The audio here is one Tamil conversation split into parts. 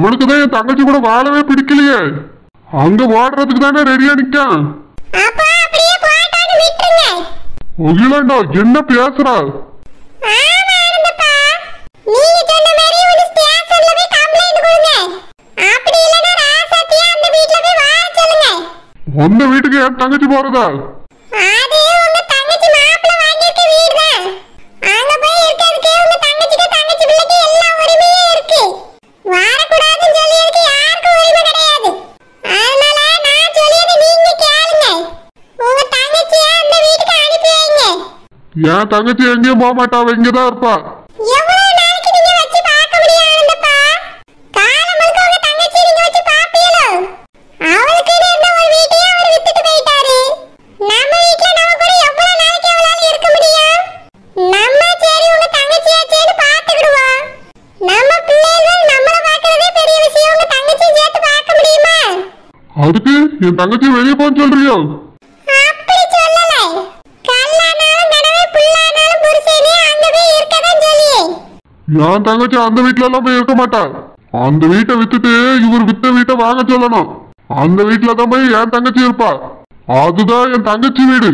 அவளுக்குதான் என் தங்கச்சி கூட வாழவே பிடிக்கலையே. அங்க ஓடுறதுக்கு தானே ரெடியா நிக்கான். அகிலாண்டா என்ன பேசுறா? அந்த வீட்டுக்கு என் தங்கச்சி போறதா? என் தங்கச்சி எங்கேயும் போக மாட்டா, இங்கதான் இருப்பா. அதுக்கு என் தங்கச்சி வெளியே போன்னு சொல்றியோ? என் தங்கச்சி அந்த வீட்டுல எல்லாம் போய் இருக்க மாட்டா. அந்த வீட்டை வித்துட்டு இவர் வித்த வீட்டை வாங்க சொல்லணும். அந்த வீட்டுல தான் போய் என் தங்கச்சி இருப்பா. அதுதான் என் தங்கச்சி வீடு.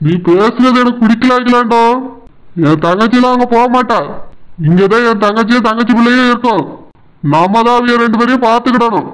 நீ பேசுறது எனக்கு பிடிக்கலாங்களாண்டோ. என் தங்கச்சிலாம் அங்க போக மாட்டா. இங்கதான் என் தங்கச்சியும் தங்கச்சி பிள்ளையும் இருக்கும். நாம தான் அவைய ரெண்டு பேரையும் பாத்துக்கிடணும்.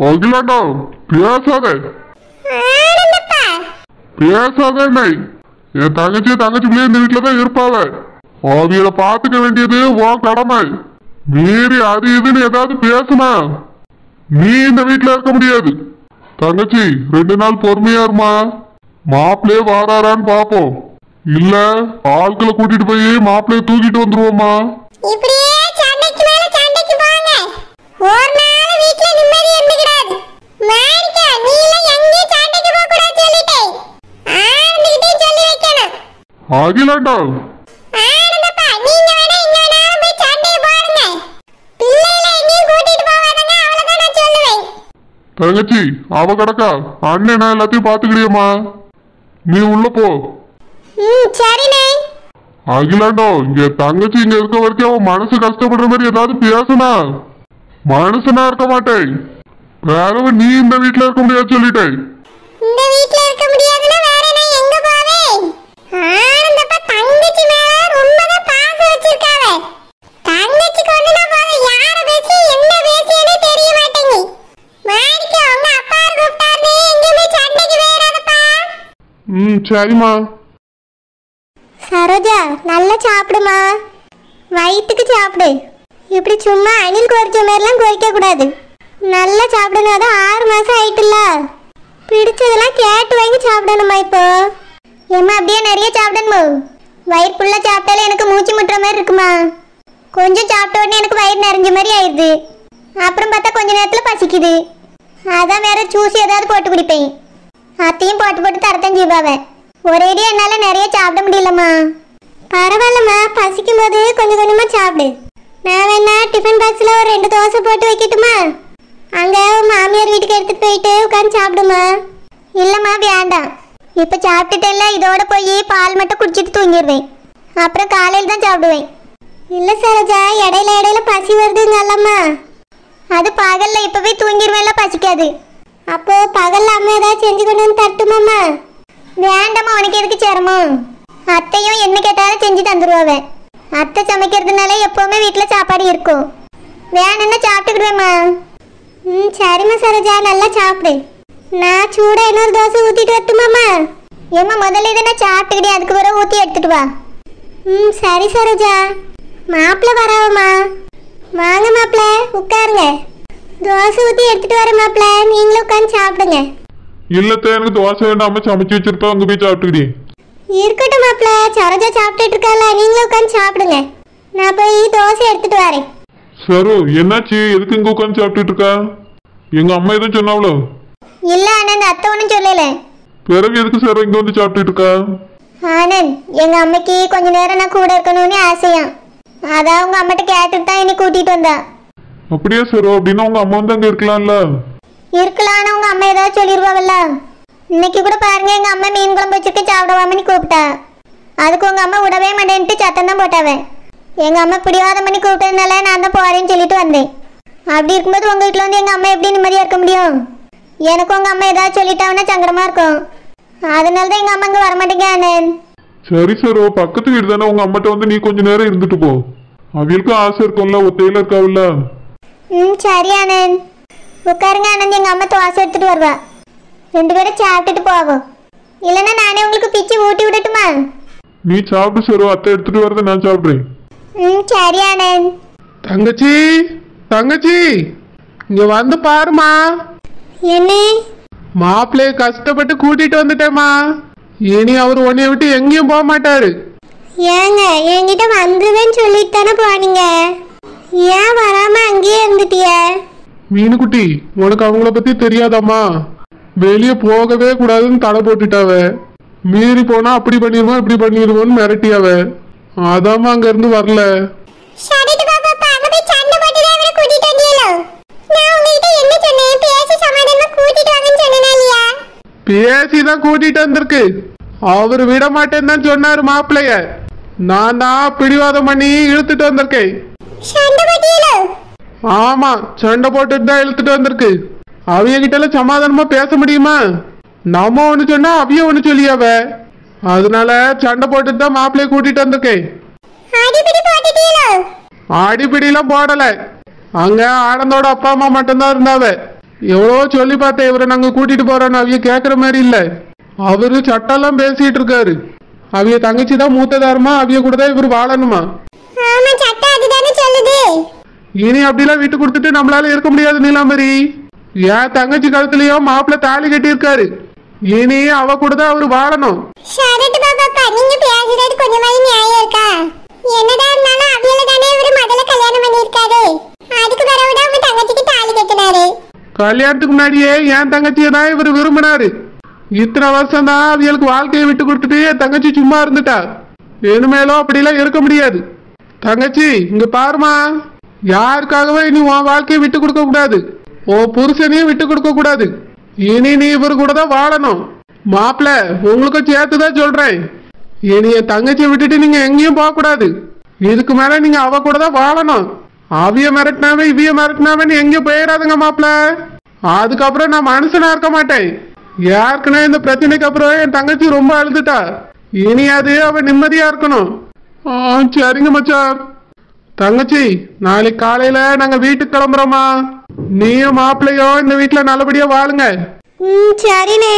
அகிலாண்டா பேசாத பேசாத. என் தங்கச்சி பிள்ளைய இந்த வீட்டுலதான் இருப்பாவ. அவியலை பாத்துக்க வேண்டியது உன் கடமை. மீறி அது இதுன்னு ஏதாவது பேசுனா நீ இந்த வீட்டுல இருக்க முடியாது. தங்கச்சி 2 நாள் பொறுமையா இருமா. மாப்பிள்ளையே வாராரான்னு பாப்போம். இல்ல ஆட்களை கூட்டிட்டு போய் மாப்பிள்ளைய தூக்கிட்டு வந்துருவோமா? அகிலாண்டா தங்கச்சி அவ கிடக்கா. அண்ணன் நான் எல்லாத்தையும் பாத்துக்கிறியம்மா. நீ உள்ள போ. அகிலாண்டோ இங்க தங்கச்சி இங்க இருக்க வரைக்கும் அவன் மனசு கஷ்டப்படுற மாதிரி ஏதாவது பேசுனா மனுஷனா இருக்க மாட்டேன். வேற நீ இந்த வீட்டுல இருக்க முடியாது சொல்லிட்டேன். சரிம்மா. சரோஜா நல்லா சாப்பிடுமா. வயிற்றுக்கு சாப்பிடு. இப்படி சும்மா அணில் கோரிச்ச மாதிரிலாம் கோரிக்க கூடாது. நல்லா சாப்பிடணும். அதான் 6 மாசம் ஆயிட்டுல. பிடிச்சதெல்லாம் கேட்டு வாங்கி சாப்பிடணுமா? இப்போ ஏமா அப்படியே நிறைய சாப்பிடணுமோ? வயிறு ஃபுல்லாக சாப்பிட்டாலே எனக்கு மூச்சு முட்டுற மாதிரி இருக்குமா. கொஞ்சம் சாப்பிட்ட உடனே எனக்கு வயிறு நிறைஞ்ச மாதிரி ஆயிடுது. அப்புறம் பார்த்தா கொஞ்ச நேரத்தில் பசிக்குது. அதான் வேற ஜூஸ் ஏதாவது போட்டு குடிப்பேன். அத்தையும் போட்டு போட்டு தரத்தான் செய்வாவேன். ஒரேடியா என்னால் நிறைய சாப்பிட முடியலம்மா. பரவாயில்லம்மா, பசிக்கும் போது கொஞ்சம் கொஞ்சமாக சாப்பிடு. நான் வேணா டிஃபன் பாக்ஸில் ஒரு 2 தோசை போட்டு வைக்கட்டுமா? அங்கே மாமியார் வீட்டுக்கு எடுத்துகிட்டு போயிட்டு உட்காந்து சாப்பிடுமா? இல்லைம்மா வேண்டாம். இப்போ சாப்பிட்டுட்டேல்ல, இதோட போய் பால் மட்டும் குடிச்சிட்டு தூங்கிடுவேன். அப்புறம் காலையில் தான் சாப்பிடுவேன். இல்லை சரோஜா, இடையில பசி வருதுங்கல்லம்மா. அது பகலில் இப்போ போய் தூங்கிடுவேன்ல, பசிக்காது. அப்போது பகலில் அம்மா ஏதாவது செஞ்சு கொண்டு வந்து தட்டுமாம்மா? வேண்டாம்மா, உனக்கு எதுக்கு சிரமம்? அத்தையும் என்ன கேட்டாலும் செஞ்சு தந்துடுவாவே. அத்தை அத்தை சமைக்கிறதுனால எப்பவுமே வீட்டுல சாப்பாடு இருக்கும். வேணும்னா சாப்பிட்டுக்கிடுவேம்மா. சரிம்மா சரோஜா, நல்லா சாப்பிடு. நான் சூடா இன்னொரு தோசை ஊத்திட்டு வரட்டுமாம்மா? ஏம்மா முதல்ல இதை நான் சாப்பிட்டுக்கிட்டே அதுக்கு பிறகு ஊத்தி எடுத்துட்டு வா. சரி சரோஜா. மாப்பிள்ள வராவம்மா. வாங்க மாப்பிள்ள, உட்காருங்க. தோசை ஊத்தி எடுத்துட்டு வர மாப்பிள்ள, நீங்களும் உட்காந்து சாப்பிடுங்க. இல்லத்த, எனக்கு தோசை வேண்டாம சமைச்சு வச்சிருப்பா, அங்க போய் சாப்பிட்டுக்கிடி. இருக்கட்டும் மாப்பிள்ள, சரோஜா சாப்பிட்டுட்டு இருக்கால, நீங்களும் உட்காந்து சாப்பிடுங்க. நான் போய் தோசை எடுத்துட்டு வரேன். சரு, என்னாச்சு? எதுக்கு இங்க உட்காந்து சாப்பிட்டுட்டு இருக்கா? எங்க அம்மா எதுவும் சொன்னாவளோ? இல்ல ஆனந்த், அத்தை ஒன்றும் சொல்லல. பிறகு எதுக்கு சார் இங்க வந்து சாப்பிட்டுட்டு இருக்கா? ஆனந்த், எங்க அம்மைக்கு கொஞ்ச நேரம் நான் கூட இருக்கணும்னு ஆசையா. அதான் உங்க அம்மாட்ட கேட்டுட்டு தான் என்னை கூட்டிட்டு வந்தா. அப்படியே சரு, அப்படின்னா உங்க அம்மா வந்து அங்க இருக்கலாம்ல? இருக்கலாம்னு உங்க அம்மா ஏதாவது சொல்லிடுவாங்கல்ல. இன்னைக்கு கூட பாருங்க, எங்க அம்மா மீன் குழம்பு வச்சுட்டு சாப்பிடுவாமன்னு கூப்பிட்டா. அதுக்கு உங்க அம்மா விடவே மாட்டேன்ட்டு சத்தம் தான் போட்டாவேன். எங்க அம்மா பிடிவாதம் பண்ணி கூப்பிட்டதுனால நான் தான் போறேன்னு சொல்லிட்டு வந்தேன். அப்படி இருக்கும்போது உங்க வீட்டுல வந்து எங்க அம்மா எப்படி நிம்மதியா இருக்க முடியும்? எனக்கு உங்க அம்மா ஏதாவது சொல்லிட்டாங்கன்னா சங்கடமா இருக்கும். அதனாலதான் எங்க அம்மா இங்க வரமாட்டேங்க ஆனந்த். சரி சரு, பக்கத்து வீடு தானே, உங்க அம்மாட்ட வந்து நீ கொஞ்ச நேரம் இருந்துட்டு போ. அவளுக்கும் ஆசை இருக்கும்ல, ஒத்தையில இருக்காவில்ல. சரி ஆனந்த், உட்காருங்க ஆனந்த். எங்க அம்மா தோசை எடுத்துட்டு வருவா, ரெண்டு பேரும் சாப்பிட்டுட்டு போவோம். இல்லைன்னா நானே உங்களுக்கு பிச்சு ஊட்டி விடட்டுமா? நீ சாப்பிட்டு சரு, அத்தை எடுத்துட்டு வரத நான் சாப்பிடுறேன். சரி ஆனந்த். தங்கச்சி, தங்கச்சி, இங்க வந்து பாருமா. என்ன? மாப்பிள்ளைய கஷ்டப்பட்டு கூட்டிட்டு வந்துட்டேம்மா. இனி அவர் உன்னைய விட்டு எங்கேயும் போக மாட்டாரு. ஏங்க, என்கிட்ட வந்துருவேன்னு சொல்லிட்டு தானே போனீங்க, ஏன் வராம அங்கேயே இருந்துட்டிய? மீனுக்குட்டி, உனக்கு அவங்கள பத்தி தெரியாதாம்மா? வெளியே போகவே கூடாதுன்னு தடை போட்டுட்டாவ. மீறி போனா அப்படி பண்ணிடுவோம் இப்படி பண்ணிடுவோன்னு மிரட்டியாவ. அதாம்மா அங்க இருந்து வரல. பேசிதான் கூட்டிட்டு வந்திருக்கு. அவரு விட மாட்டேன்னு தான் சொன்னாரு மாப்பிள்ளைய. நான் தான் பிடிவாதம் பண்ணி இழுத்துட்டு வந்திருக்கேன். ஆமா, சண்டை போட்டுட்டு தான் இழுத்துட்டு வந்திருக்கு. அவிய கிட்ட சமாதானமா பேச முடியுமா? நம்ம ஒண்ணு சொன்னா அவிய ஒண்ணு சொல்லியாவ. அதனால சண்டை போட்டுட்டு தான் மாப்பிள்ளைய கூட்டிட்டு வந்திருக்கேன். அடிப்பிடிலாம் போடல. அங்க ஆனந்தோட அப்பா அம்மா மட்டும்தான் இருந்தாவ. எவ்வளோ சொல்லி பார்த்தேன், இவரை நாங்க கூட்டிட்டு போறோன்னு அவிய கேக்குற மாதிரி இல்ல. அவரு சட்டெல்லாம் பேசிட்டு இருக்காரு. அவிய தங்கச்சி தான் மூத்ததாருமா, அவிய கூட தான் இவரு வாழணுமா. இனி அப்படிலாம் விட்டு கொடுத்துட்டு நம்மளால இருக்க முடியாது நீலாம்பரி. என் தங்கச்சி கழுத்துலயோ மாப்பிள்ள தாலி கட்டி இருக்காரு. இனி அவ கூட தான் அவரு வாழணும். கல்யாணத்துக்கு முன்னாடியே என் தங்கச்சியை தான் இவர் விரும்பினாரு. இத்தனை வருஷம் தான் அவங்களுக்கு வாழ்க்கையை விட்டு கொடுத்துட்டு என் தங்கச்சி சும்மா இருந்துட்டா. இனிமேலும் அப்படிலாம் இருக்க முடியாது. தங்கச்சி இங்க பாருமா, யாருக்காகவே இனி உன் வாழ்க்கையை விட்டு கொடுக்க கூடாது. ஓ புருஷனையும் விட்டு கொடுக்க கூடாது. இனி நீ இவரு கூட தான் வாழணும். மாப்பிள்ள உங்களுக்கும் சேர்த்துதான் சொல்றேன். இனி என் தங்கச்சியை விட்டுட்டு நீங்க எங்கேயும் போக கூடாது. இதுக்கு மேல நீங்க அவ கூட தான் வாழணும். அவிய மிரட்டினாவே இவிய மிரட்டினாவே எங்கேயும் போயிடாதுங்க மாப்பிள்ள. அதுக்கப்புறம் நான் மனுஷனா இருக்க மாட்டேன். யாருக்குன்னா இந்த பிரச்சனைக்கு அப்புறம் என் தங்கச்சி ரொம்ப அழுதுட்டா. இனி அது அவ நிம்மதியா இருக்கணும். சரிங்க மச்சான். தங்கச்சி, நாளைக்கு காலையில நாங்க வீட்டுக்கு கிளம்புறோமா. நீயும் மாப்பிள்ளையும் இந்த வீட்டுல நல்லபடியா வாழுங்க. சரிண்ணே.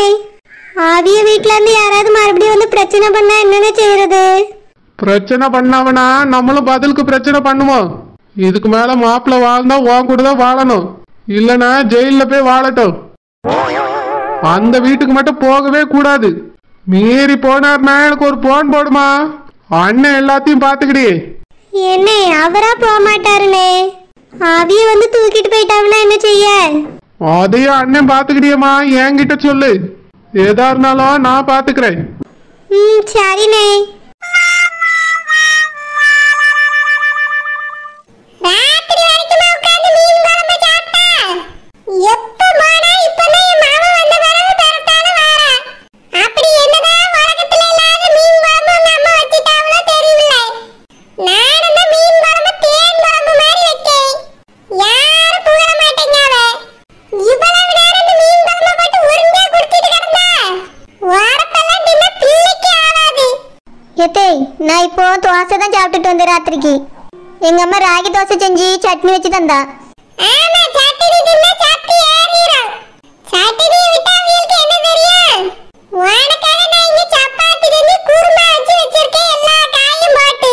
அவிய வீட்டுல இருந்து யாராவது மறுபடியும் வந்து பிரச்சனை பண்ணா என்னென்ன செய்யறது? பிரச்சனை பண்ணாவனா நம்மளும் பதிலுக்கு பிரச்சனை பண்ணுவோம். இதுக்கு மேல மாப்பிள்ள வாழ்ந்தா உன் கூட தான் வாழணும். இல்லனா ஜெயில போய் வாழட்டும். அந்த வீட்டுக்கு மட்டும் போகவே கூடாது. மீறி போனார்னா எனக்கு ஒரு போன் போடுமா. அண்ணன் எல்லாத்தையும் பாத்துக்கிடி. என்ன அவரா போக மாட்டாருனே? அவிய வந்து தூக்கிட்டு போயிட்டாங்கன்னா என்ன செய்ய? அதையும் அண்ணன் பாத்துக்கிடியம்மா. என்கிட்ட சொல்லு, ஏதா இருந்தாலும் நான் பாத்துக்கிறேன். சரிண்ணே. நான் இப்போ தோசை தான் சாப்பிட்டுட்டு வந்து ராத்திரிக்கு எங்க அம்மா ராகி தோசை செஞ்சு சட்னி வச்சு தந்தா. ஆமா சட்னி தின்னா சாப்பிட்டு ஏறிரும். சட்னி விட்டா உங்களுக்கு என்ன தெரியும்? உனக்காக நான் இங்க சப்பாத்தி செஞ்சு குருமா வச்சு வச்சிருக்கேன் எல்லா காயும் போட்டு.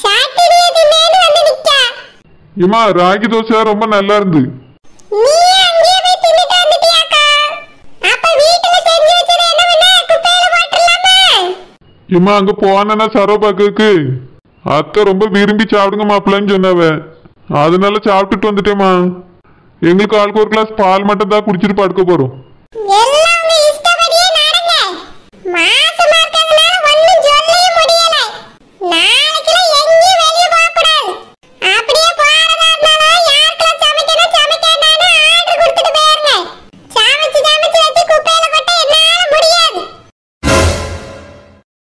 சட்னியை தின்னேன்னு வந்து நிக்கா. ஏமா ராகி தோசை ரொம்ப நல்லா இருந்து. நீ அங்கேயே போய் தின்னுட்டு வந்துட்டியாக்கா? அப்ப வீட்டுல செஞ்சு வச்சது என்ன பண்ண? குப்பையில போட்டுறலாமா? ஏமா அங்க போனா சரபாக்கு அத்தை ரொம்ப விரும்பி சாப்பிடுங்க மாப்பிள்ளன்னு சொன்னாவ, அதனால சாப்பிட்டுட்டு வந்துட்டேம்மா. எங்களுக்கு ஆளுக்கு ஒரு கிளாஸ் பால் மட்டும் தான் குடிச்சிட்டு படுக்க போறோம்.